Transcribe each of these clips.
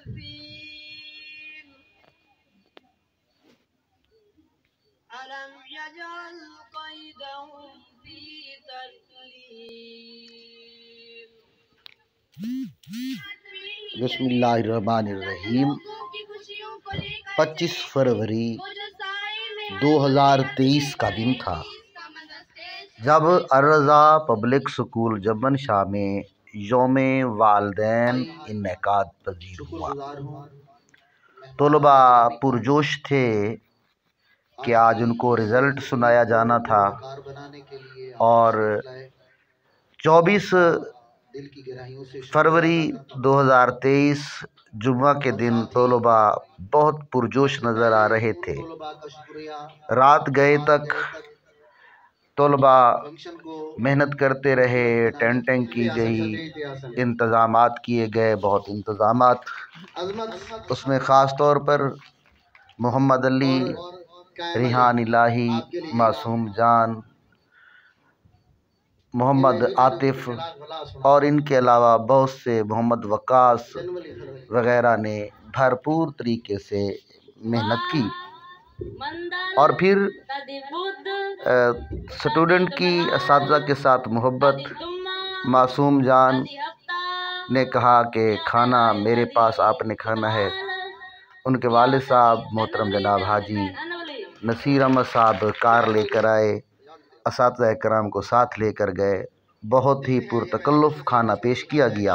بسم اللہ الرحمن الرحیم 25 فروری 2023 کا دن تھا جب الرضا پبلک سکول جمن شاہ میں یوم والدین انعقاد پذیر ہوا۔ طلباء پرجوش تھے کہ آج ان کو رزلٹ سنایا جانا تھا اور 24 فروری 2023 جمعہ کے دن طلباء بہت پرجوش نظر آ رہے تھے۔ رات گئے تک طلباء محنت کرتے رہے، ٹینٹنگ کی گئی، انتظامات کیے گئے، بہت انتظامات۔ اس میں خاص طور پر محمد علی، ریحان الہی، معصوم جان، محمد عاطف اور ان کے علاوہ بہت سے محمد وقاص وغیرہ نے بھرپور طریقے سے محنت کی۔ اور پھر اسٹوڈنٹ کی اساتذہ کے ساتھ محبت، معصوم جان نے کہا کہ کھانا میرے پاس آپ نے کھانا ہے۔ ان کے والد صاحب محترم جناب حاجی نصیر احمد صاحب کار لے کر آئے، اساتذہ کرام کو ساتھ لے کر گئے، بہت ہی پرتکلف کھانا پیش کیا گیا۔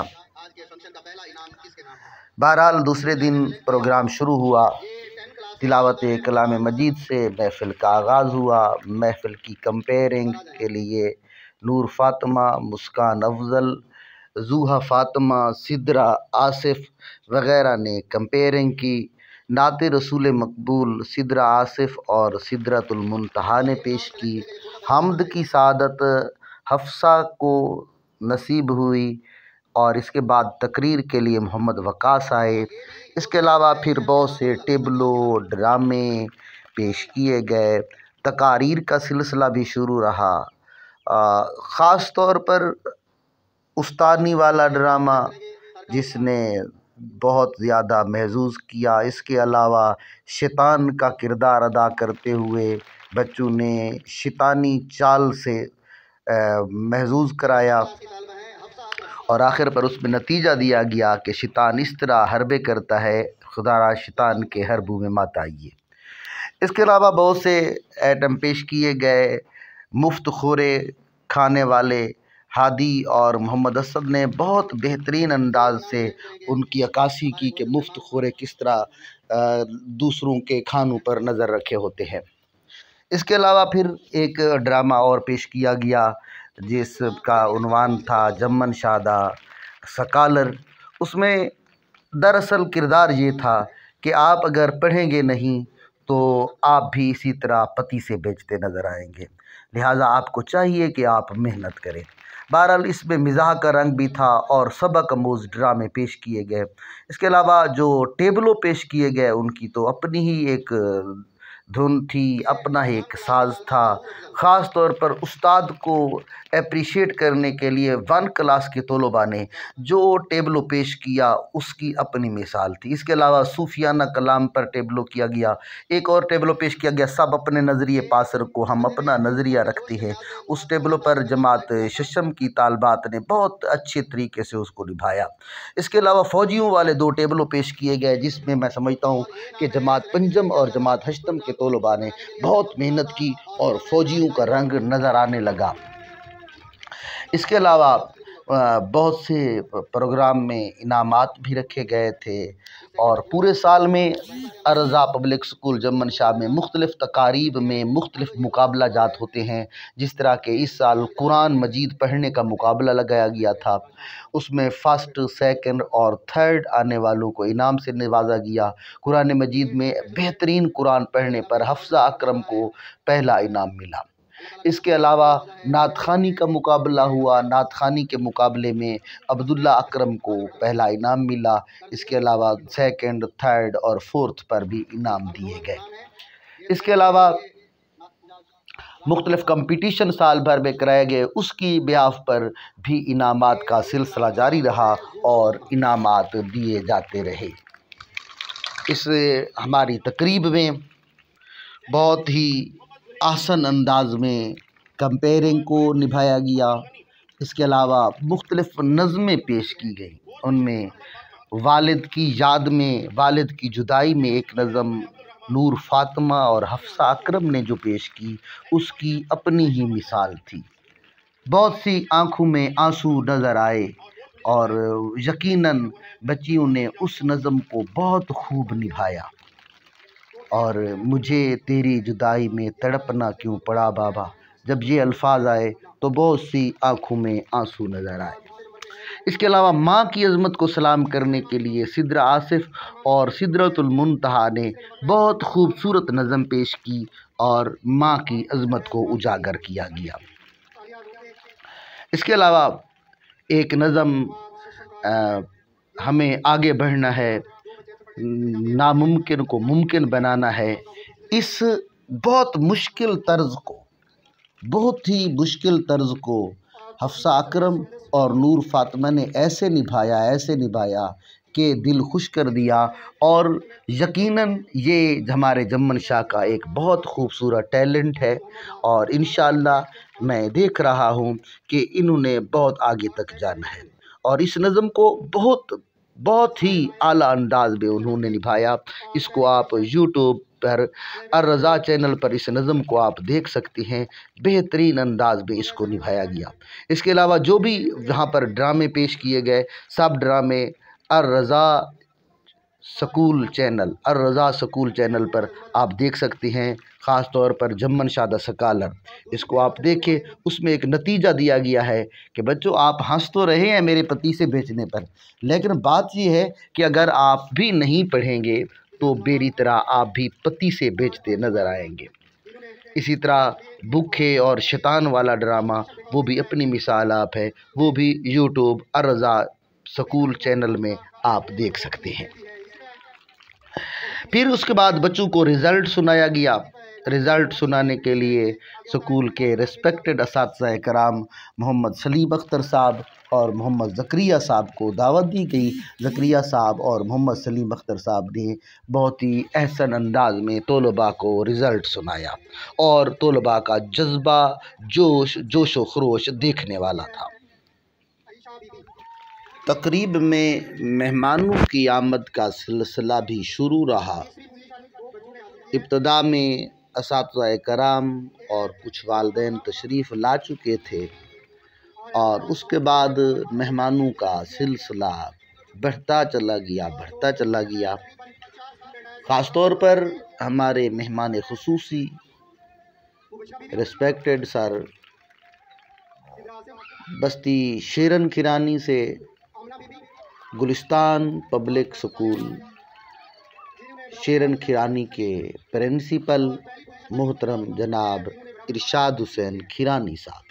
بہرحال دوسرے دن پروگرام شروع ہوا، تلاوت کلام مجید سے محفل کا آغاز ہوا۔ محفل کی کمپیئرنگ کے لیے نور فاطمہ، مسکان افضل، زوہا فاطمہ، سدرا آصف وغیرہ نے کمپیئرنگ کی۔ نعت رسول مقبول سدرا آصف اور سدرۃ المنتہا نے پیش کی۔ حمد کی سعادت حفصہ کو نصیب ہوئی اور اس کے بعد تقریر کے لیے محمد وقاص آئے۔ اس کے علاوہ پھر بہت سے ٹیبلو ڈرامے پیش کیے گئے، تقاریر کا سلسلہ بھی شروع رہا۔ خاص طور پر استانی والا ڈرامہ جس نے بہت زیادہ محظوظ کیا۔ اس کے علاوہ شیطان کا کردار ادا کرتے ہوئے بچوں نے شیطانی چال سے محظوظ کرایا اور آخر پر اس میں نتیجہ دیا گیا کہ شیطان اس طرح حربے کرتا ہے، خدا را شیطان کے حربوں میں مت آئیے۔ اس کے علاوہ بہت سے ایٹم پیش کیے گئے۔ مفت خورے کھانے والے ہادی اور محمد اسد نے بہت بہترین انداز سے ان کی عکاسی کی کہ مفت خورے کس طرح دوسروں کے کھانوں پر نظر رکھے ہوتے ہیں۔ اس کے علاوہ پھر ایک ڈرامہ اور پیش کیا گیا جس کا عنوان تھا جمن شادہ سکالر۔ اس میں دراصل کردار یہ تھا کہ آپ اگر پڑھیں گے نہیں تو آپ بھی اسی طرح پتی سے بیچتے نظر آئیں گے، لہٰذا آپ کو چاہیے کہ آپ محنت کریں۔ بہرحال اس میں مزاح کا رنگ بھی تھا اور سبق آموز ڈرامے پیش کیے گئے۔ اس کے علاوہ جو ٹیبلوں پیش کیے گئے ان کی تو اپنی ہی ایک دھن تھی، اپنا ہی ایک ساز تھا۔ خاص طور پر استاد کو اپریشیٹ کرنے کے لیے 1 کلاس کے طلباء نے جو ٹیبلو پیش کیا اس کی اپنی مثال تھی۔ اس کے علاوہ صوفیانہ کلام پر ٹیبلو کیا گیا، ایک اور ٹیبلو پیش کیا گیا سب اپنے نظریے پاس رکھو ہم اپنا نظریہ رکھتے ہیں۔ اس ٹیبلو پر جماعت ششم کی طالبات نے بہت اچھے طریقے سے اس کو نبھایا۔ اس کے علاوہ فوجیوں والے 2 ٹیبلو پیش کیے گئے جس میں میں سمجھتا ہوں کہ جماعت پنجم اور جماعت ہشتم کے طلباء نے بہت محنت کی اور فوجیوں کا رنگ نظر آنے لگا۔ اس کے علاوہ بہت سے پروگرام میں انعامات بھی رکھے گئے تھے اور پورے سال میں الرضا پبلک سکول جمن شاہ میں مختلف تقاریب میں مختلف مقابلہ جات ہوتے ہیں۔ جس طرح کہ اس سال قرآن مجید پڑھنے کا مقابلہ لگایا گیا تھا، اس میں فرسٹ، سیکنڈ اور تھرڈ آنے والوں کو انعام سے نوازا گیا۔ قرآن مجید میں بہترین قرآن پڑھنے پر حفصہ اکرم کو پہلا انعام ملا۔ اس کے علاوہ نعت خوانی کا مقابلہ ہوا، نعت خوانی کے مقابلے میں عبداللہ اکرم کو پہلا انعام ملا۔ اس کے علاوہ سیکنڈ، تھرڈ اور فورتھ پر بھی انعام دیے گئے۔ اس کے علاوہ مختلف کمپٹیشن سال بھر میں کرائے گئے، اس کی بیاف پر بھی انعامات کا سلسلہ جاری رہا اور انعامات دیے جاتے رہے۔ اس ہماری تقریب میں بہت ہی آسن انداز میں کمپیرنگ کو نبھایا گیا۔ اس کے علاوہ مختلف نظمیں پیش کی گئیں، ان میں والد کی یاد میں، والد کی جدائی میں ایک نظم نور فاطمہ اور حفصہ اکرم نے جو پیش کی، اس کی اپنی ہی مثال تھی۔ بہت سی آنکھوں میں آنسو نظر آئے اور یقیناً بچیوں نے اس نظم کو بہت خوب نبھایا۔ اور مجھے تیری جدائی میں تڑپنا کیوں پڑا بابا، جب یہ الفاظ آئے تو بہت سی آنکھوں میں آنسو نظر آئے۔ اس کے علاوہ ماں کی عظمت کو سلام کرنے کے لیے سدرہ آصف اور سدرۃ المنتہا نے بہت خوبصورت نظم پیش کی اور ماں کی عظمت کو اجاگر کیا گیا۔ اس کے علاوہ ایک نظم ہمیں آگے بڑھنا ہے، ناممکن کو ممکن بنانا ہے۔ اس بہت مشکل طرز کو، بہت ہی مشکل طرز کو حفصہ اکرم اور نور فاطمہ نے ایسے نبھایا کہ دل خوش کر دیا، اور یقیناً یہ ہمارے جمن شاہ کا ایک بہت خوبصورت ٹیلنٹ ہے، اور انشاءاللہ میں دیکھ رہا ہوں کہ انہوں نے بہت آگے تک جانا ہے، اور اس نظم کو بہت ہی اعلیٰ انداز میں انہوں نے نبھایا۔ اس کو آپ یوٹیوب پر الرضا چینل پر اس نظم کو آپ دیکھ سکتے ہیں، بہترین انداز میں اس کو نبھایا گیا۔ اس کے علاوہ جو بھی یہاں پر ڈرامے پیش کیے گئے، سب ڈرامے الرضا سکول چینل پر آپ دیکھ سکتے ہیں، خاص طور پر جمن شاہ دا سکالر۔ اس کو آپ دیکھیں، اس میں ایک نتیجہ دیا گیا ہے کہ بچوں آپ ہنس تو رہے ہیں میرے پتی سے بیچنے پر، لیکن بات یہ ہے کہ اگر آپ بھی نہیں پڑھیں گے تو میری طرح آپ بھی پتی سے بیچتے نظر آئیں گے۔ اسی طرح بکھے اور شیطان والا ڈرامہ، وہ بھی اپنی مثال آپ ہے، وہ بھی یوٹیوب الرضا سکول چینل میں آپ دیکھ سکتے ہیں۔ پھر اس کے بعد بچوں کو رزلٹ سنایا گیا۔ رزلٹ سنانے کے لیے سکول کے ریسپیکٹڈ اساتذہ کرام محمد سلیم اختر صاحب اور محمد زکریا صاحب کو دعوت دی گئی۔ زکریا صاحب اور محمد سلیم اختر صاحب نے بہت ہی احسن انداز میں طلباء کو رزلٹ سنایا، اور طلباء کا جذبہ، جوش و خروش دیکھنے والا تھا۔ تقریب میں مہمانوں کی آمد کا سلسلہ بھی شروع رہا۔ ابتدا میں اساتذہ کرام اور کچھ والدین تشریف لا چکے تھے، اور اس کے بعد مہمانوں کا سلسلہ بڑھتا چلا گیا۔ خاص طور پر ہمارے مہمان خصوصی ریسپیکٹڈ سر بستی شیرن کھیرانی سے گلستان پبلک سکول شیرن کھیرانی کے پرنسپل محترم جناب ارشاد حسین کھیرانی صاحب،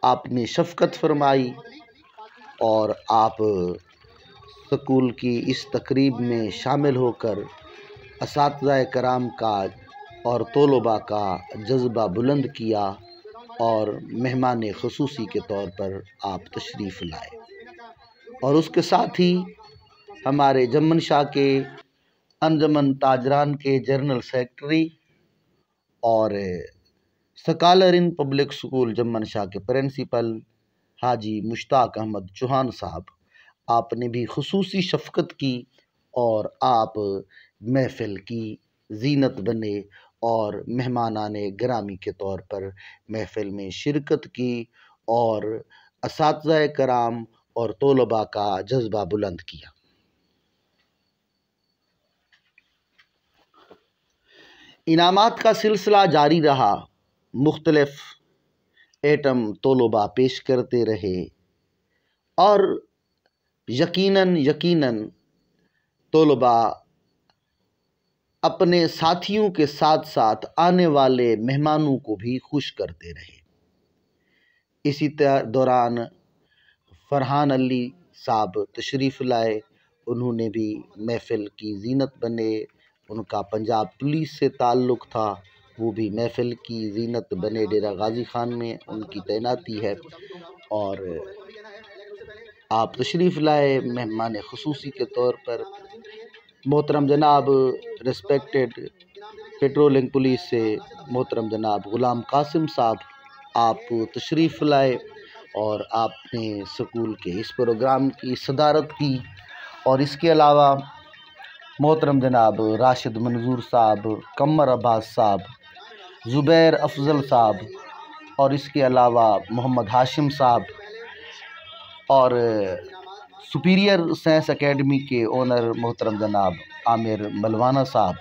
آپ نے شفقت فرمائی اور آپ سکول کی اس تقریب میں شامل ہو کر اساتذہ کرام کا اور طلباء کا جذبہ بلند کیا، اور مہمان خصوصی کے طور پر آپ تشریف لائے۔ اور اس کے ساتھ ہی ہمارے جمن شاہ کے انجمن تاجران کے جنرل سیکرٹری اور scholar in public school Juman شاہ کے پرنسپل حاجی مشتاق احمد چوہان صاحب، آپ نے بھی خصوصی شفقت کی، اور آپ محفل کی زینت بنے اور مہمانان گرامی کے طور پر محفل میں شرکت کی، اور اساتذہ کرام اور طلباء کا جذبہ بلند کیا۔ انعامات کا سلسلہ جاری رہا، مختلف ایٹم طلباء پیش کرتے رہے، اور یقیناً طلباء اپنے ساتھیوں کے ساتھ ساتھ آنے والے مہمانوں کو بھی خوش کرتے رہے۔ اسی دوران فرحان علی صاحب تشریف لائے، انہوں نے بھی محفل کی زینت بنے، ان کا پنجاب پولیس سے تعلق تھا، وہ بھی محفل کی زینت بنے، ڈیرہ غازی خان میں ان کی تعیناتی ہے، اور آپ تشریف لائے مہمان خصوصی کے طور پر۔ محترم جناب ریسپیکٹڈ پیٹرولنگ پولیس سے محترم جناب غلام قاسم صاحب آپ تشریف لائے اور آپ نے سکول کے اس پروگرام کی صدارت کی، اور اس کے علاوہ محترم جناب راشد منظور صاحب، قمر عباس صاحب، زبیر افضل صاحب، اور اس کے علاوہ محمد ہاشم صاحب اور سپیریئر سائنس اکیڈمی کے اونر محترم جناب عامر ملوانہ صاحب،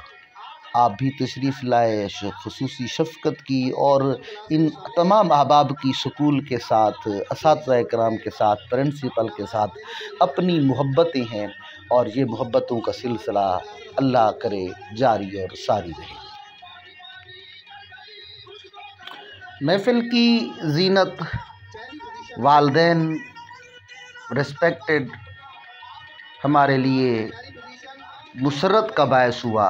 آپ بھی تشریف لائے، خصوصی شفقت کی اور ان تمام احباب کی سکول کے ساتھ، اساتذہ کرام کے ساتھ، پرنسپل کے ساتھ اپنی محبتیں ہیں، اور یہ محبتوں کا سلسلہ اللہ کرے جاری اور ساری رہے۔ محفل کی زینت والدین ریسپیکٹڈ ہمارے لیے مسرت کا باعث ہوا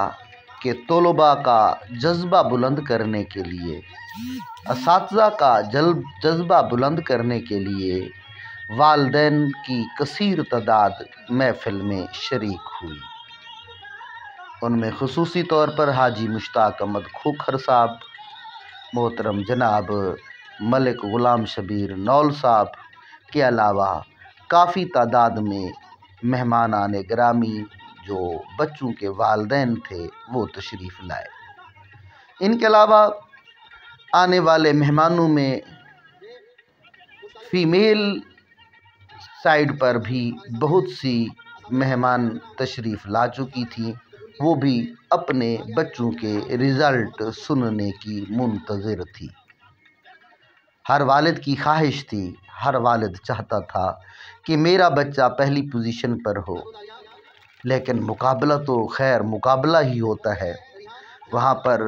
کہ طلباء کا جذبہ بلند کرنے کے لیے، اساتذہ کا جذبہ بلند کرنے کے لیے والدین کی کثیر تعداد محفل میں شریک ہوئی۔ ان میں خصوصی طور پر حاجی مشتاق احمد کھوکھر صاحب، محترم جناب ملک غلام شبیر نول صاحب کے علاوہ کافی تعداد میں مہمانان گرامی جو بچوں کے والدین تھے وہ تشریف لائے۔ ان کے علاوہ آنے والے مہمانوں میں فیمیل سائیڈ پر بھی بہت سی مہمان تشریف لا چکی تھیں، وہ بھی اپنے بچوں کے رزلٹ سننے کی منتظر تھی۔ ہر والد کی خواہش تھی، ہر والد چاہتا تھا کہ میرا بچہ پہلی پوزیشن پر ہو، لیکن مقابلہ تو خیر مقابلہ ہی ہوتا ہے، وہاں پر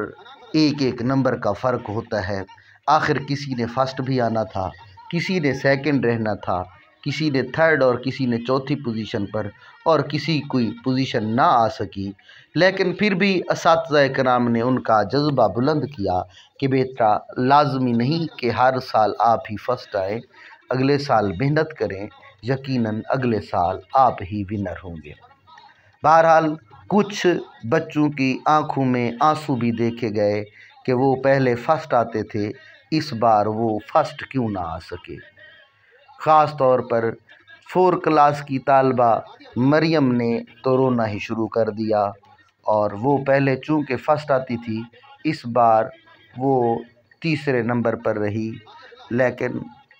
ایک ایک نمبر کا فرق ہوتا ہے۔ آخر کسی نے فرسٹ بھی آنا تھا، کسی نے سیکنڈ رہنا تھا، کسی نے تھرڈ اور کسی نے چوتھی پوزیشن پر، اور کسی کوئی پوزیشن نہ آ سکی، لیکن پھر بھی اساتذہ کرام نے ان کا جذبہ بلند کیا کہ بیٹا لازمی نہیں کہ ہر سال آپ ہی فرسٹ آئیں، اگلے سال محنت کریں، یقیناً اگلے سال آپ ہی ونر ہوں گے۔ بہرحال کچھ بچوں کی آنکھوں میں آنسو بھی دیکھے گئے کہ وہ پہلے فرسٹ آتے تھے، اس بار وہ فرسٹ کیوں نہ آ سکے۔ خاص طور پر 4 کلاس کی طالبہ مریم نے تو رونا ہی شروع کر دیا، اور وہ پہلے چونکہ فرسٹ آتی تھی، اس بار وہ تیسرے نمبر پر رہی، لیکن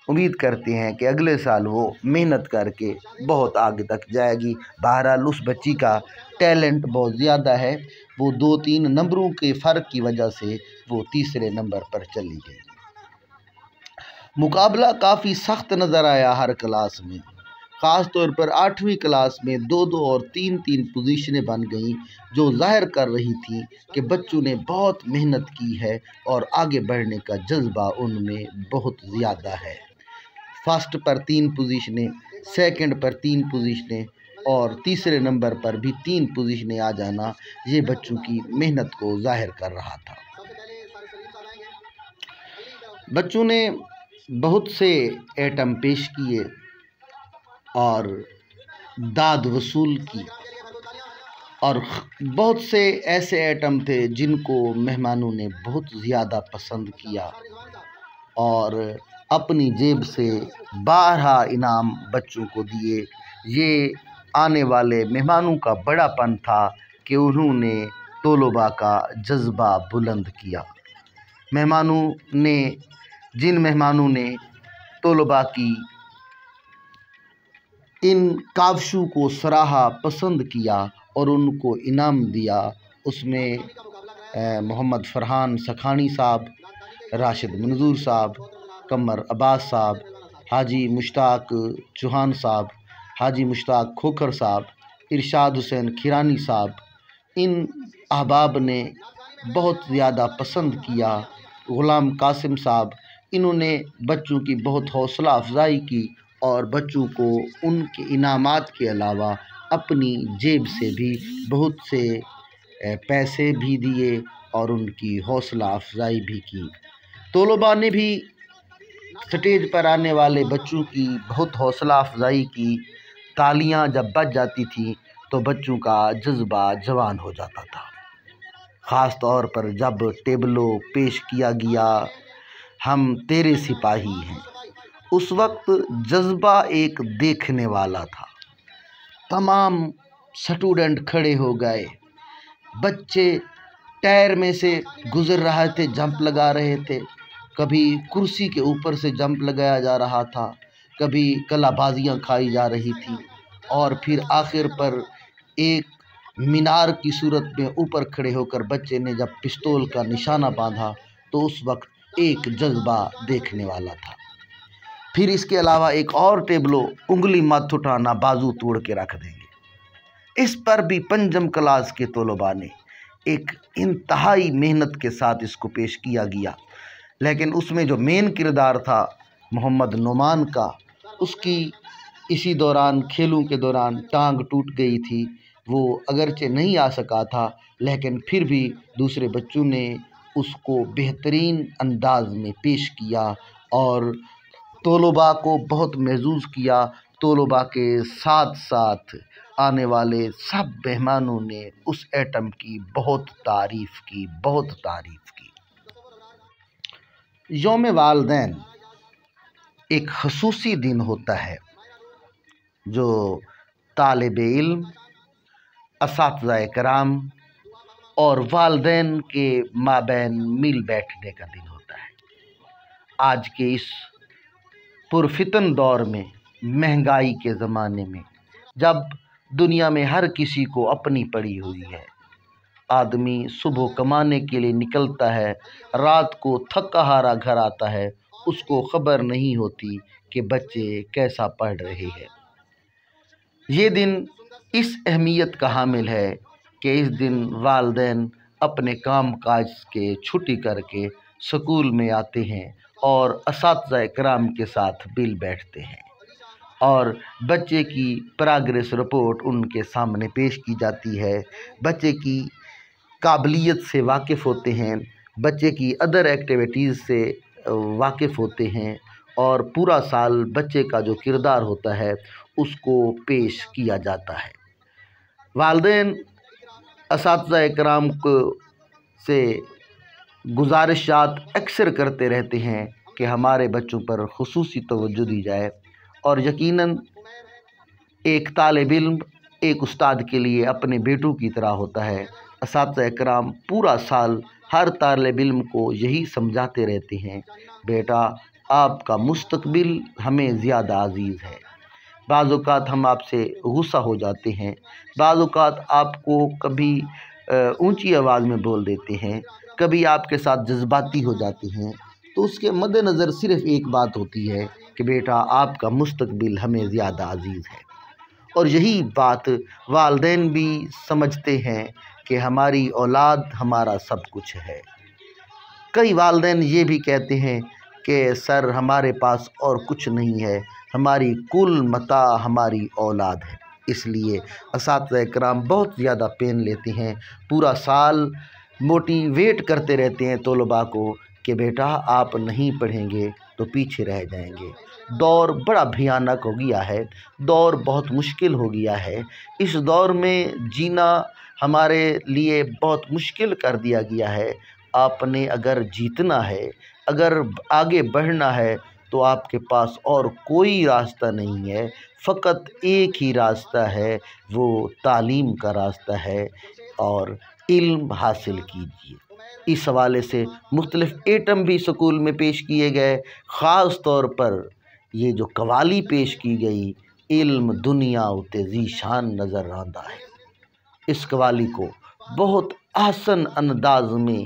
امید کرتے ہیں کہ اگلے سال وہ محنت کر کے بہت آگے تک جائے گی۔ بہرحال اس بچی کا ٹیلنٹ بہت زیادہ ہے، وہ 2-3 نمبروں کے فرق کی وجہ سے وہ تیسرے نمبر پر چلی گئی۔ مقابلہ کافی سخت نظر آیا ہر کلاس میں، خاص طور پر 8ویں کلاس میں 2-2 اور 3-3 پوزیشنیں بن گئیں، جو ظاہر کر رہی تھیں کہ بچوں نے بہت محنت کی ہے اور آگے بڑھنے کا جذبہ ان میں بہت زیادہ ہے۔ فرسٹ پر 3 پوزیشنیں، سیکنڈ پر 3 پوزیشنیں اور تیسرے نمبر پر بھی 3 پوزیشنیں آ جانا، یہ بچوں کی محنت کو ظاہر کر رہا تھا۔ بچوں نے بہت سے ایٹم پیش کیے اور داد وصول کی، اور بہت سے ایسے ایٹم تھے جن کو مہمانوں نے بہت زیادہ پسند کیا، اور اپنی جیب سے 12 انعام بچوں کو دیے۔ یہ آنے والے مہمانوں کا بڑا پن تھا کہ انہوں نے طلباء کا جذبہ بلند کیا۔ جن مہمانوں نے طلباء کی ان کاوشوں کو سراہا، پسند کیا اور ان کو انعام دیا، اس میں محمد فرحان سکھانی صاحب، راشد منظور صاحب، قمر عباس صاحب، حاجی مشتاق چوہان صاحب، حاجی مشتاق کھوکھر صاحب، ارشاد حسین کھیرانی صاحب، ان احباب نے بہت زیادہ پسند کیا۔ غلام قاسم صاحب، انہوں نے بچوں کی بہت حوصلہ افزائی کی اور بچوں کو ان کے انعامات کے علاوہ اپنی جیب سے بھی بہت سے پیسے بھی دیے اور ان کی حوصلہ افزائی بھی کی۔ طلباء نے بھی سٹیج پر آنے والے بچوں کی بہت حوصلہ افزائی کی، تالیاں جب بج جاتی تھیں تو بچوں کا جذبہ جوان ہو جاتا تھا، خاص طور پر جب ٹیبلو پیش کیا گیا ہم تیرے سپاہی ہیں۔ اس وقت جذبہ ایک دیکھنے والا تھا۔ تمام سٹوڈنٹ کھڑے ہو گئے، بچے ٹائر میں سے گزر رہے تھے، جمپ لگا رہے تھے، کبھی کرسی کے اوپر سے جمپ لگایا جا رہا تھا، کبھی کلا بازیاں کھائی جا رہی تھیں، اور پھر آخر پر ایک مینار کی صورت میں اوپر کھڑے ہو کر بچے نے جب پستول کا نشانہ باندھا تو اس وقت ایک جذبہ دیکھنے والا تھا۔ پھر اس کے علاوہ ایک اور ٹیبلو انگلی مت اٹھانا بازو توڑ کے رکھ دیں گے، اس پر بھی پنجم کلاس کے طلباء نے ایک انتہائی محنت کے ساتھ اس کو پیش کیا گیا، لیکن اس میں جو مین کردار تھا محمد نعمان کا، اس کی اسی دوران کھیلوں کے دوران ٹانگ ٹوٹ گئی تھی، وہ اگرچہ نہیں آ سکا تھا لیکن پھر بھی دوسرے بچوں نے اس کو بہترین انداز میں پیش کیا اور طلباء کو بہت محظوظ کیا۔ طلباء کے ساتھ ساتھ آنے والے سب مہمانوں نے اس ایٹم کی بہت تعریف کی۔ یوم والدین ایک خصوصی دن ہوتا ہے جو طالب علم، اساتذہ کرام اور والدین کے مابین مل بیٹھنے کا دن ہوتا ہے۔ آج کے اس پرفتن دور میں، مہنگائی کے زمانے میں، جب دنیا میں ہر کسی کو اپنی پڑی ہوئی ہے، آدمی صبح کمانے کے لیے نکلتا ہے، رات کو تھکا ہارا گھر آتا ہے، اس کو خبر نہیں ہوتی کہ بچے کیسا پڑھ رہے ہیں۔ یہ دن اس اہمیت کا حامل ہے کہ اس دن والدین اپنے کام کاج کے چھٹی کر کے سکول میں آتے ہیں اور اساتذہ کرام کے ساتھ مل بیٹھتے ہیں، اور بچے کی پراگریس رپورٹ ان کے سامنے پیش کی جاتی ہے، بچے کی قابلیت سے واقف ہوتے ہیں، بچے کی ادر ایکٹیویٹیز سے واقف ہوتے ہیں، اور پورا سال بچے کا جو کردار ہوتا ہے اس کو پیش کیا جاتا ہے۔ والدین اساتذہ کرام کو سے گزارشات اکثر کرتے رہتے ہیں کہ ہمارے بچوں پر خصوصی توجہ دی جائے، اور یقیناً ایک طالب علم ایک استاد کے لیے اپنے بیٹوں کی طرح ہوتا ہے۔ اساتذہ کرام پورا سال ہر طالب علم کو یہی سمجھاتے رہتے ہیں، بیٹا آپ کا مستقبل ہمیں زیادہ عزیز ہے۔ بعض اوقات ہم آپ سے غصہ ہو جاتے ہیں، بعض اوقات آپ کو کبھی اونچی آواز میں بول دیتے ہیں، کبھی آپ کے ساتھ جذباتی ہو جاتے ہیں، تو اس کے مد نظر صرف ایک بات ہوتی ہے کہ بیٹا آپ کا مستقبل ہمیں زیادہ عزیز ہے۔ اور یہی بات والدین بھی سمجھتے ہیں کہ ہماری اولاد ہمارا سب کچھ ہے۔ کئی والدین یہ بھی کہتے ہیں کہ سر ہمارے پاس اور کچھ نہیں ہے، ہماری کل متاع ہماری اولاد ہے۔ اس لیے اساتذہ کرام بہت زیادہ پین لیتے ہیں، پورا سال موٹیویٹ کرتے رہتے ہیں طلباء کو کہ بیٹا آپ نہیں پڑھیں گے تو پیچھے رہ جائیں گے۔ دور بڑا بھیانک ہو گیا ہے، دور بہت مشکل ہو گیا ہے، اس دور میں جینا ہمارے لیے بہت مشکل کر دیا گیا ہے۔ آپ نے اگر جیتنا ہے، اگر آگے بڑھنا ہے تو آپ کے پاس اور کوئی راستہ نہیں ہے، فقط ایک ہی راستہ ہے، وہ تعلیم کا راستہ ہے، اور علم حاصل کیجیے۔ اس حوالے سے مختلف ایٹم بھی سکول میں پیش کیے گئے، خاص طور پر یہ جو قوالی پیش کی گئی، علم دنیا اتے ذیشان نظر آندا ہے، اس قوالی کو بہت آسن انداز میں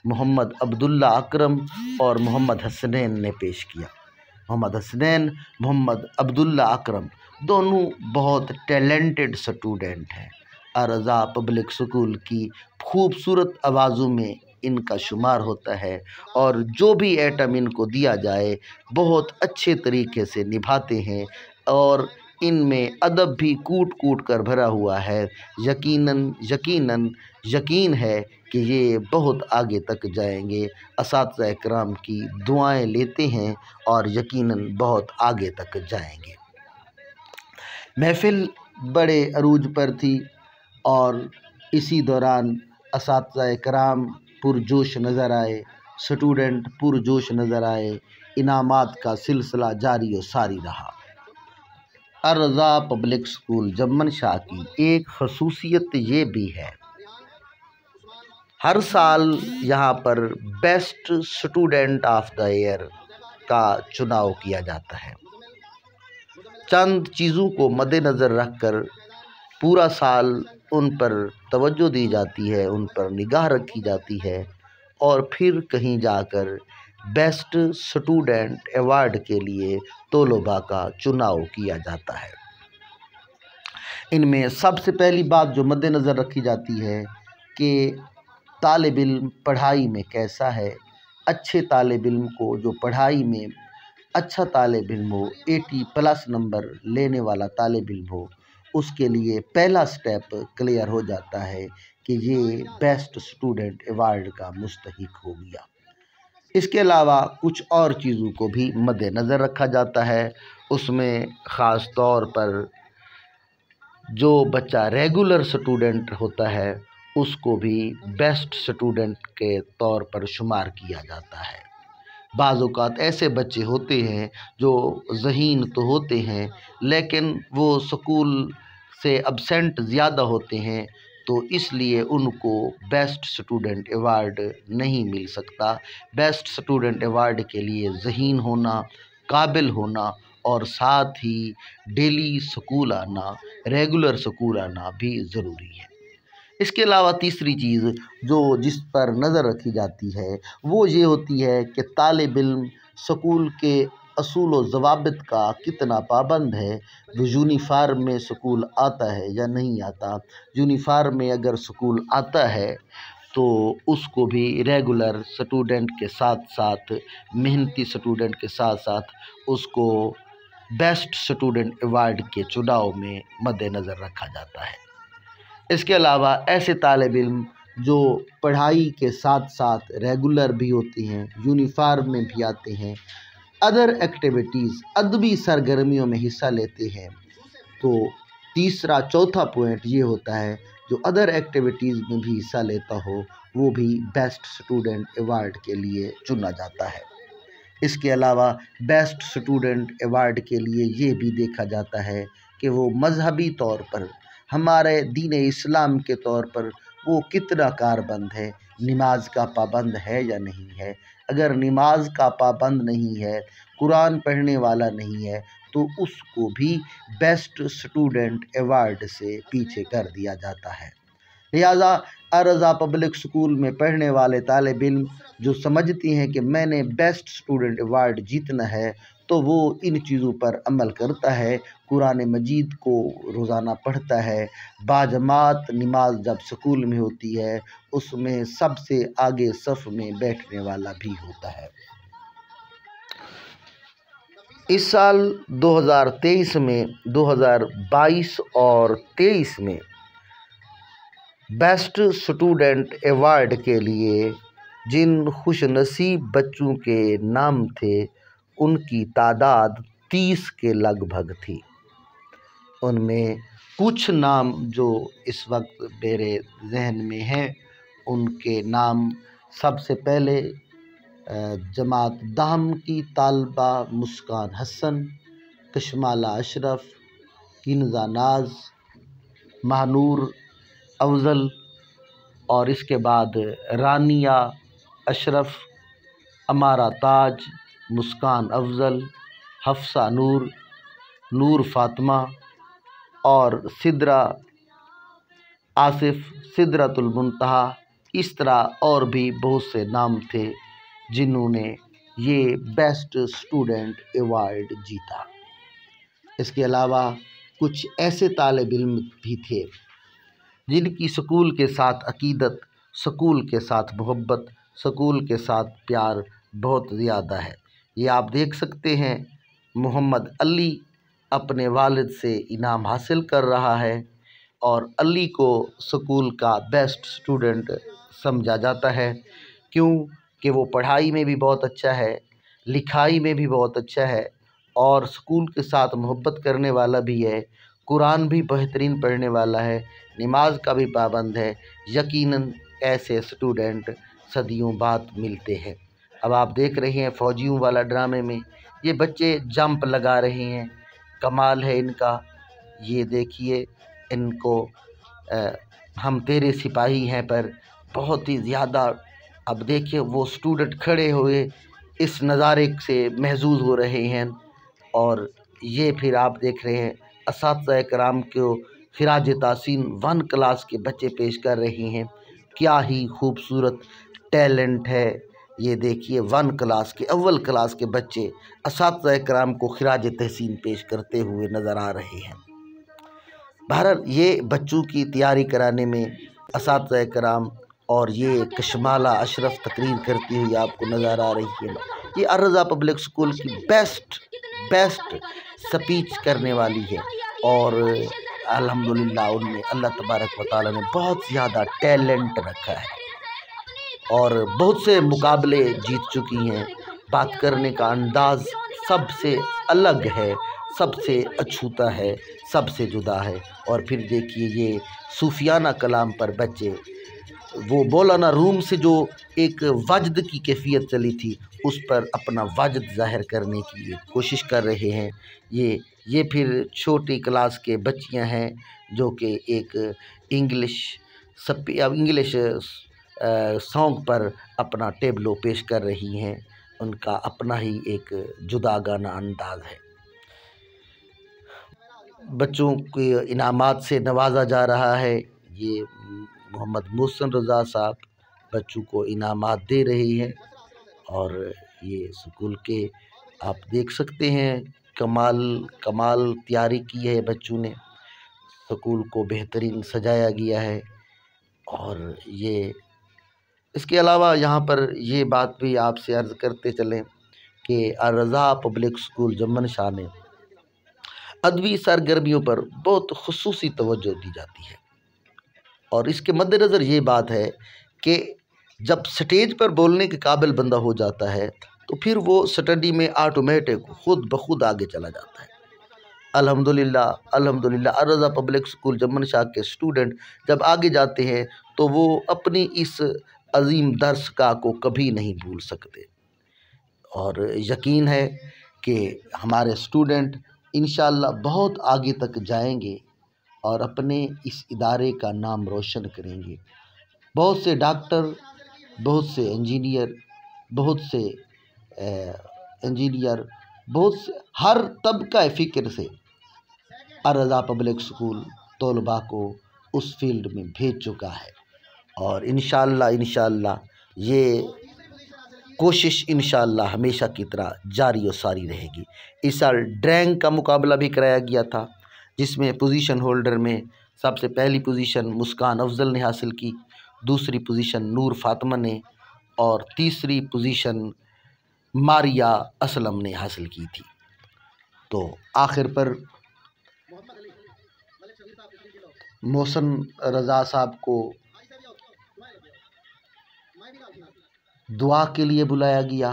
محمد عبداللہ اکرم اور محمد حسنین نے پیش کیا۔ محمد حسنین، محمد عبداللہ اکرم دونوں بہت ٹیلنٹڈ سٹوڈنٹ ہیں۔ ارضا پبلک سکول کی خوبصورت آوازوں میں ان کا شمار ہوتا ہے، اور جو بھی ایٹم ان کو دیا جائے بہت اچھے طریقے سے نبھاتے ہیں، اور ان میں ادب بھی کوٹ کوٹ کر بھرا ہوا ہے۔ یقین ہے کہ یہ بہت آگے تک جائیں گے۔ اساتذہ کرام کی دعائیں لیتے ہیں اور یقیناً بہت آگے تک جائیں گے۔ محفل بڑے عروج پر تھی، اور اسی دوران اساتذہ کرام پرجوش نظر آئے، سٹوڈنٹ پرجوش نظر آئے، انعامات کا سلسلہ جاری و ساری رہا۔ الرضا پبلک اسکول جمن شاہ کی ایک خصوصیت یہ بھی ہے، ہر سال یہاں پر best student of the year کا چناؤ کیا جاتا ہے۔ چند چیزوں کو مد نظر رکھ کر پورا سال ان پر توجہ دی جاتی ہے، ان پر نگاہ رکھی جاتی ہے، اور پھر کہیں جا کر بیسٹ اسٹوڈنٹ ایوارڈ کے لیے طلباء کا چناؤ کیا جاتا ہے۔ ان میں سب سے پہلی بات جو مد نظر رکھی جاتی ہے کہ طالب علم پڑھائی میں کیسا ہے۔ اچھے طالب علم کو، جو پڑھائی میں اچھا طالب علم ہو، 80+ نمبر لینے والا طالب علم ہو، اس کے لیے پہلا سٹیپ کلیئر ہو جاتا ہے کہ یہ بیسٹ اسٹوڈنٹ ایوارڈ کا مستحق ہو گیا۔ اس کے علاوہ کچھ اور چیزوں کو بھی مد نظر رکھا جاتا ہے۔ اس میں خاص طور پر جو بچہ ریگولر اسٹوڈنٹ ہوتا ہے اس کو بھی بیسٹ اسٹوڈنٹ کے طور پر شمار کیا جاتا ہے۔ بعض اوقات ایسے بچے ہوتے ہیں جو ذہین تو ہوتے ہیں لیکن وہ سکول سے ابسینٹ زیادہ ہوتے ہیں، تو اس لیے ان کو بیسٹ اسٹوڈنٹ ایوارڈ نہیں مل سکتا۔ بیسٹ اسٹوڈنٹ ایوارڈ کے لیے ذہین ہونا، قابل ہونا، اور ساتھ ہی ڈیلی سکول آنا، ریگولر سکول آنا بھی ضروری ہے۔ اس کے علاوہ تیسری چیز جس پر نظر رکھی جاتی ہے وہ یہ ہوتی ہے کہ طالب علم سکول کے اصول و ضوابط کا کتنا پابند ہے، وہ یونیفارم میں سکول آتا ہے یا نہیں آتا۔ یونیفارم میں اگر سکول آتا ہے تو اس کو بھی ریگولر سٹوڈنٹ کے ساتھ ساتھ، محنتی سٹوڈنٹ کے ساتھ ساتھ اس کو بیسٹ سٹوڈنٹ ایوارڈ کے چناؤ میں مد نظر رکھا جاتا ہے۔ اس کے علاوہ ایسے طالب علم جو پڑھائی کے ساتھ ساتھ ریگولر بھی ہوتے ہیں، یونیفارم میں بھی آتے ہیں، ادر ایکٹیویٹیز، ادبی سرگرمیوں میں حصہ لیتے ہیں، تو تیسرا چوتھا پوائنٹ یہ ہوتا ہے جو ادر ایکٹیویٹیز میں بھی حصہ لیتا ہو وہ بھی بیسٹ اسٹوڈنٹ ایوارڈ کے لیے چنا جاتا ہے۔ اس کے علاوہ بیسٹ اسٹوڈنٹ ایوارڈ کے لیے یہ بھی دیکھا جاتا ہے کہ وہ مذہبی طور پر، ہمارے دین اسلام کے طور پر وہ کتنا کاربند ہے، نماز کا پابند ہے یا نہیں ہے۔ اگر نماز کا پابند نہیں ہے، قرآن پڑھنے والا نہیں ہے، تو اس کو بھی بیسٹ اسٹوڈنٹ ایوارڈ سے پیچھے کر دیا جاتا ہے۔ لہٰذا الرضا پبلک اسکول میں پڑھنے والے طالب علم جو سمجھتے ہیں کہ میں نے بیسٹ اسٹوڈنٹ ایوارڈ جیتنا ہے، تو وہ ان چیزوں پر عمل کرتا ہے، قرآن مجید کو روزانہ پڑھتا ہے، باجماعت نماز جب سکول میں ہوتی ہے اس میں سب سے آگے صف میں بیٹھنے والا بھی ہوتا ہے۔ اس سال 2023 میں، 2022 اور 2023 میں بیسٹ اسٹوڈنٹ ایوارڈ کے لیے جن خوش نصیب بچوں کے نام تھے ان کی تعداد 30 کے لگ بھگ تھی۔ ان میں کچھ نام جو اس وقت میرے ذہن میں ہیں، ان کے نام سب سے پہلے جماعت دہم کی طالبہ مسکان حسن، کشمالہ اشرف، کنزہ ناز، مہنور افضل، اور اس کے بعد رانیہ اشرف، امارہ تاج، مسکان افضل، حفصہ نور، نور فاطمہ، اور سدرہ آصف، سدرۃ المنتہا، اس طرح اور بھی بہت سے نام تھے جنہوں نے یہ بیسٹ اسٹوڈنٹ ایوارڈ جیتا۔ اس کے علاوہ کچھ ایسے طالب علم بھی تھے جن کی سکول کے ساتھ عقیدت، سکول کے ساتھ محبت، سکول کے ساتھ پیار بہت زیادہ ہے۔ یہ آپ دیکھ سکتے ہیں، محمد علی اپنے والد سے انعام حاصل کر رہا ہے، اور علی کو سکول کا بیسٹ اسٹوڈنٹ سمجھا جاتا ہے۔ کیوں کہ وہ پڑھائی میں بھی بہت اچھا ہے، لکھائی میں بھی بہت اچھا ہے، اور سکول کے ساتھ محبت کرنے والا بھی ہے۔ قرآن بھی بہترین پڑھنے والا ہے، نماز کا بھی پابند ہے، یقیناً ایسے اسٹوڈنٹ صدیوں بعد ملتے ہیں۔ اب آپ دیکھ رہے ہیں فوجیوں والا ڈرامے میں یہ بچے جمپ لگا رہے ہیں، کمال ہے ان کا۔ یہ دیکھیے ان کو ہم تیرے سپاہی ہیں پر بہت ہی زیادہ، اب دیکھیے وہ اسٹوڈنٹ کھڑے ہوئے اس نظارے سے محظوظ ہو رہے ہیں، اور یہ پھر آپ دیکھ رہے ہیں اساتذہ کرام کو خراج تحسین 1 کلاس کے بچے پیش کر رہے ہیں۔ کیا ہی خوبصورت ٹیلنٹ ہے، یہ دیکھیے 1 کلاس کے اول کلاس کے بچے اساتذہ کرام کو خراج تحسین پیش کرتے ہوئے نظر آ رہے ہیں۔ بہرحال یہ بچوں کی تیاری کرانے میں اساتذہ کرام اور یہ کشمالہ اشرف تقریر کرتی ہوئی آپ کو نظر آ رہی ہے۔ یہ الرضا پبلک اسکول کی بیسٹ سپیچ کرنے والی ہے، اور الحمدللہ ان میں اللہ تبارک و تعالیٰ نے بہت زیادہ ٹیلنٹ رکھا ہے اور بہت سے مقابلے جیت چکی ہیں۔ بات کرنے کا انداز سب سے الگ ہے، سب سے اچھوتا ہے، سب سے جدا ہے۔ اور پھر دیکھیے یہ صوفیانہ کلام پر بچے، وہ مولانا روم سے جو ایک وجد کی کیفیت چلی تھی اس پر اپنا وجد ظاہر کرنے کی کوشش کر رہے ہیں۔ یہ پھر چھوٹی کلاس کے بچیاں ہیں جو کہ ایک انگلش سانگ پر اپنا ٹیبلو پیش کر رہی ہیں، ان کا اپنا ہی ایک جدا گانا انداز ہے۔ بچوں کے انعامات سے نوازا جا رہا ہے، یہ محمد محسن رضا صاحب بچوں کو انعامات دے رہے ہیں، اور یہ اسکول کے آپ دیکھ سکتے ہیں کمال تیاری کی ہے بچوں نے، اسکول کو بہترین سجایا گیا ہے۔ اور یہ اس کے علاوہ یہاں پر یہ بات بھی آپ سے عرض کرتے چلیں کہ الرضا پبلک اسکول جمن شاہ میں ادبی سرگرمیوں پر بہت خصوصی توجہ دی جاتی ہے، اور اس کے مد نظر یہ بات ہے کہ جب سٹیج پر بولنے کے قابل بندہ ہو جاتا ہے تو پھر وہ سٹڈی میں آٹومیٹک خود بخود آگے چلا جاتا ہے۔ الحمدللہ الرضا پبلک اسکول جمن شاہ کے اسٹوڈنٹ جب آگے جاتے ہیں تو وہ اپنی اس عظیم درس گاہ کو کبھی نہیں بھول سکتے، اور یقین ہے کہ ہمارے اسٹوڈنٹ انشاءاللہ بہت آگے تک جائیں گے اور اپنے اس ادارے کا نام روشن کریں گے۔ بہت سے ڈاکٹر، بہت سے انجینئر، بہت سے ہر طبقہ فکر سے الرضا پبلک اسکول طلباء کو اس فیلڈ میں بھیج چکا ہے، اور انشاءاللہ یہ کوشش انشاءاللہ ہمیشہ کی طرح جاری و ساری رہے گی۔ اس سال ڈرائنگ کا مقابلہ بھی کرایا گیا تھا، جس میں پوزیشن ہولڈر میں سب سے پہلی پوزیشن مسکان افضل نے حاصل کی، دوسری پوزیشن نور فاطمہ نے، اور تیسری پوزیشن ماریہ اسلم نے حاصل کی تھی۔ تو آخر پر محسن رضا صاحب کو دعا کے لیے بلایا گیا،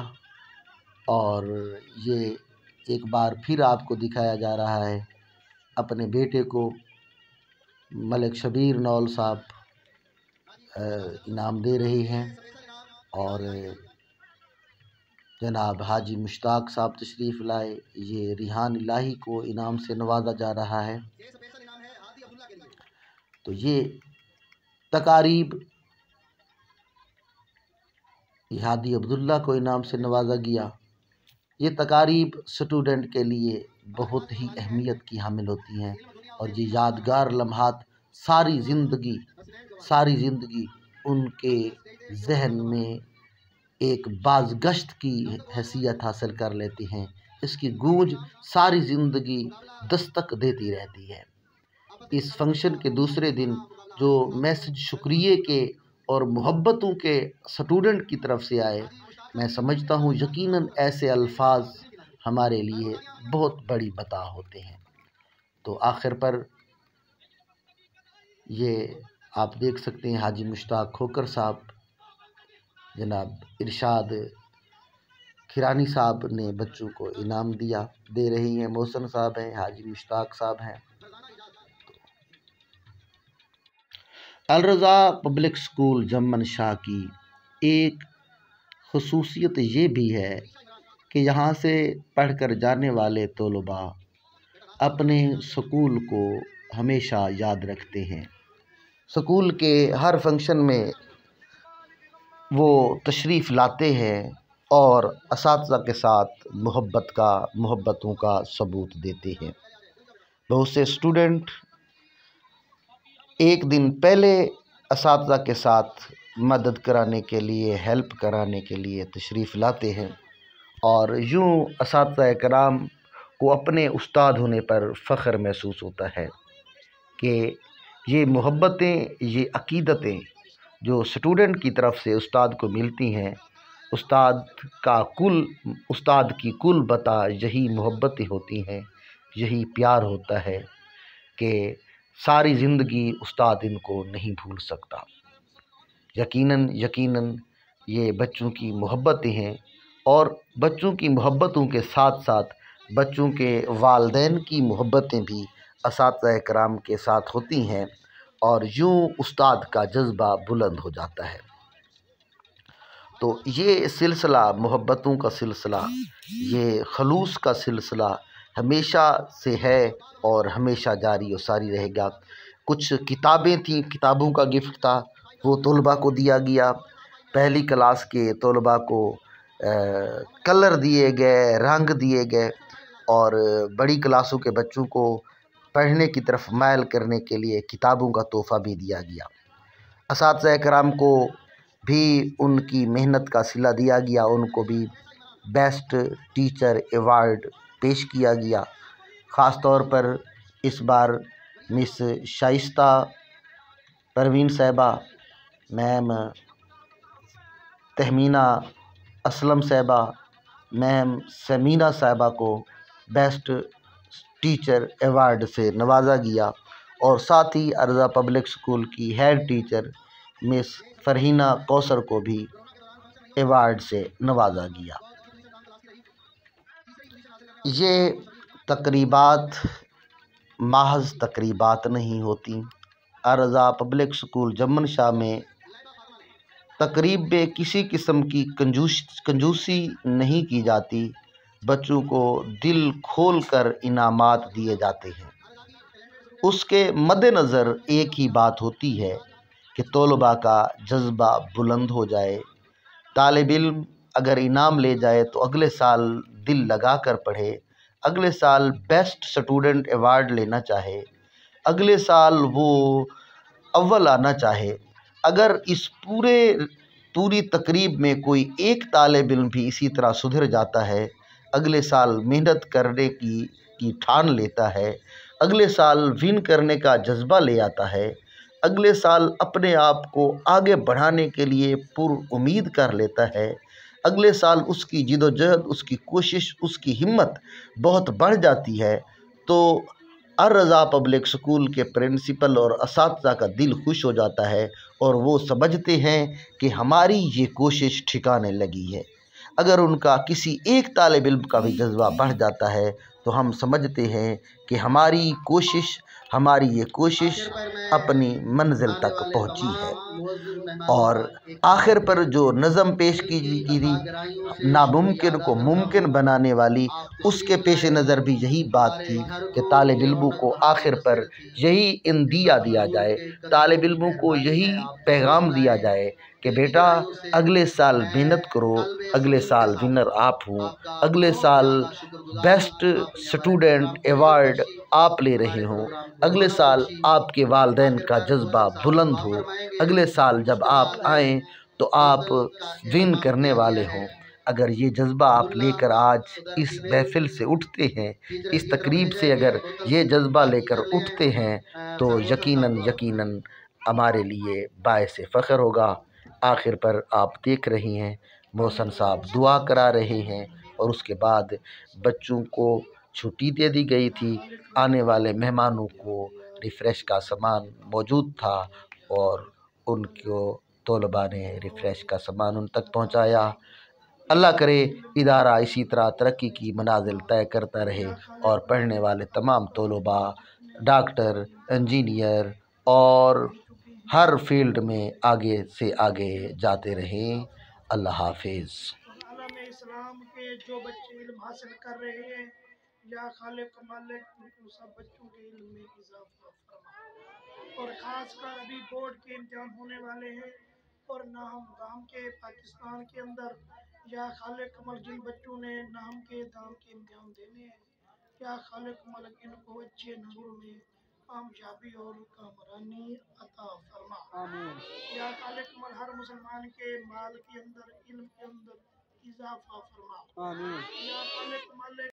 اور یہ ایک بار پھر آپ کو دکھایا جا رہا ہے اپنے بیٹے کو ملک شبیر نول صاحب انعام دے رہے ہیں، اور جناب حاجی مشتاق صاحب تشریف لائے، یہ ریحان الہی کو انعام سے نوازا جا رہا ہے۔ تو یہ تقاریب، ہادی عبداللہ کو انعام سے نوازا گیا، یہ تقاریب اسٹوڈنٹ کے لیے بہت ہی اہمیت کی حامل ہوتی ہیں، اور یہ یادگار لمحات ساری زندگی ان کے ذہن میں ایک بازگشت کی حیثیت حاصل کر لیتے ہیں، اس کی گونج ساری زندگی دستک دیتی رہتی ہے۔ اس فنکشن کے دوسرے دن جو میسج شکریے کے اور محبتوں کے اسٹوڈنٹ کی طرف سے آئے، میں سمجھتا ہوں یقیناً ایسے الفاظ ہمارے لیے بہت بڑی بتا ہوتے ہیں۔ تو آخر پر یہ آپ دیکھ سکتے ہیں حاجی مشتاق کھوکر صاحب، جناب ارشاد کھیرانی صاحب نے بچوں کو انعام دے رہی ہیں، محسن صاحب ہیں، حاجی مشتاق صاحب ہیں، الرضا پبلک اسکول جمن شاہ کی ایک خصوصیت یہ بھی ہے کہ یہاں سے پڑھ کر جانے والے طلباء اپنے سکول کو ہمیشہ یاد رکھتے ہیں۔ سکول کے ہر فنکشن میں وہ تشریف لاتے ہیں اور اساتذہ کے ساتھ محبتوں کا ثبوت دیتے ہیں۔ بہت سے اسٹوڈنٹ ایک دن پہلے اساتذہ کے ساتھ مدد کرانے کے لیے، ہیلپ کرانے کے لیے تشریف لاتے ہیں، اور یوں اساتذہ کرام کو اپنے استاد ہونے پر فخر محسوس ہوتا ہے کہ یہ محبتیں، یہ عقیدتیں جو اسٹوڈنٹ کی طرف سے استاد کو ملتی ہیں، استاد کی کل بتا یہی محبتیں ہوتی ہیں، یہی پیار ہوتا ہے کہ ساری زندگی استاد ان کو نہیں بھول سکتا۔ یقیناً یہ بچوں کی محبتیں ہیں، اور بچوں کی محبتوں کے ساتھ ساتھ بچوں کے والدین کی محبتیں بھی اساتذہ کرام کے ساتھ ہوتی ہیں، اور یوں استاد کا جذبہ بلند ہو جاتا ہے۔ تو یہ سلسلہ محبتوں کا سلسلہ، یہ خلوص کا سلسلہ ہمیشہ سے ہے اور ہمیشہ جاری و ساری رہے گا۔ کچھ کتابیں تھیں، کتابوں کا گفٹ تھا، وہ طلباء کو دیا گیا۔ پہلی کلاس کے طلباء کو کلر دیے گئے، رنگ دیے گئے، اور بڑی کلاسوں کے بچوں کو پڑھنے کی طرف مائل کرنے کے لیے کتابوں کا تحفہ بھی دیا گیا۔ اساتذہ کرام کو بھی ان کی محنت کا صلہ دیا گیا، ان کو بھی بیسٹ ٹیچر ایوارڈ پیش کیا گیا۔ خاص طور پر اس بار مس شائستہ پروین صاحبہ، میم تہمینہ اسلم صاحبہ، میم سمینہ صاحبہ کو بیسٹ ٹیچر ایوارڈ سے نوازا گیا، اور ساتھ ہی الرضا پبلک اسکول کی ہیڈ ٹیچر مس فرحینہ کوثر کو بھی ایوارڈ سے نوازا گیا۔ یہ تقریبات محض تقریبات نہیں ہوتی۔ الرضا پبلک اسکول جمن شاہ میں تقریب میں کسی قسم کی کنجوسی نہیں کی جاتی، بچوں کو دل کھول کر انعامات دیے جاتے ہیں۔ اس کے مد نظر ایک ہی بات ہوتی ہے کہ طلباء کا جذبہ بلند ہو جائے۔ طالب علم اگر انعام لے جائے تو اگلے سال دل لگا کر پڑھے، اگلے سال بیسٹ اسٹوڈنٹ ایوارڈ لینا چاہے، اگلے سال وہ اول آنا چاہے۔ اگر اس پوری تقریب میں کوئی ایک طالب علم بھی اسی طرح سدھر جاتا ہے، اگلے سال محنت کرنے کی ٹھان لیتا ہے، اگلے سال ون کرنے کا جذبہ لے آتا ہے، اگلے سال اپنے آپ کو آگے بڑھانے کے لیے پر امید کر لیتا ہے، اگلے سال اس کی جد و جہد، اس کی کوشش، اس کی ہمت بہت بڑھ جاتی ہے، تو الرضا پبلک اسکول کے پرنسپل اور اساتذہ کا دل خوش ہو جاتا ہے، اور وہ سمجھتے ہیں کہ ہماری یہ کوشش ٹھکانے لگی ہے۔ اگر ان کا کسی ایک طالب علم کا بھی جذبہ بڑھ جاتا ہے تو ہم سمجھتے ہیں کہ ہماری یہ کوشش اپنی منزل تک پہنچی ہے۔ اور آخر پر جو نظم پیش کی تھی، ناممکن کو ممکن بنانے والی، اس کے پیش نظر بھی یہی بات تھی کہ طالب علموں کو آخر پر یہی اندیا دیا جائے، طالب علموں کو یہی پیغام دیا جائے کہ بیٹا اگلے سال محنت کرو، اگلے سال ونر آپ ہوں، اگلے سال بیسٹ اسٹوڈنٹ ایوارڈ آپ لے رہے ہوں، اگلے سال آپ کے والدین کا جذبہ بلند ہو، اگلے سال جب آپ آئیں تو آپ ون کرنے والے ہوں۔ اگر یہ جذبہ آپ لے کر آج اس محفل سے اٹھتے ہیں، اس تقریب سے اگر یہ جذبہ لے کر اٹھتے ہیں، تو یقیناً ہمارے لیے باعث فخر ہوگا۔ آخر پر آپ دیکھ رہے ہیں محسن صاحب دعا کرا رہے ہیں، اور اس کے بعد بچوں کو چھٹی دے دی گئی تھی۔ آنے والے مہمانوں کو ریفریش کا سامان موجود تھا، اور ان کو طلباء نے ریفریش کا سامان ان تک پہنچایا۔ اللہ کرے ادارہ اسی طرح ترقی کی منازل طے کرتا رہے، اور پڑھنے والے تمام طلباء ڈاکٹر، انجینئر اور ہر فیلڈ میں آگے سے آگے جاتے رہیں۔ اللہ حافظ۔ عالم اسلام کے جو بچے علم حاصل کر رہے ہیں، یا خالق مالک ان سب بچوں کے علم میں اضافہ فرما، اور خاص کر ابھی بورڈ کے امتحان ہونے والے ہیں، اور ناہم دام کے پاکستان کے اندر، یا خالق مالک جن بچوں نے ناہم کے دام کے امتحان دینے ہیں، یا خالق مالک ان کو اچھے نمبروں میں کامیابی اور کامرانی عطا فرما۔ آمین۔ یا خالق مالک ہر مسلمان کے مال کے اندر، علم کے اندر اضافہ فرما۔ آمین۔ یا خالق مالک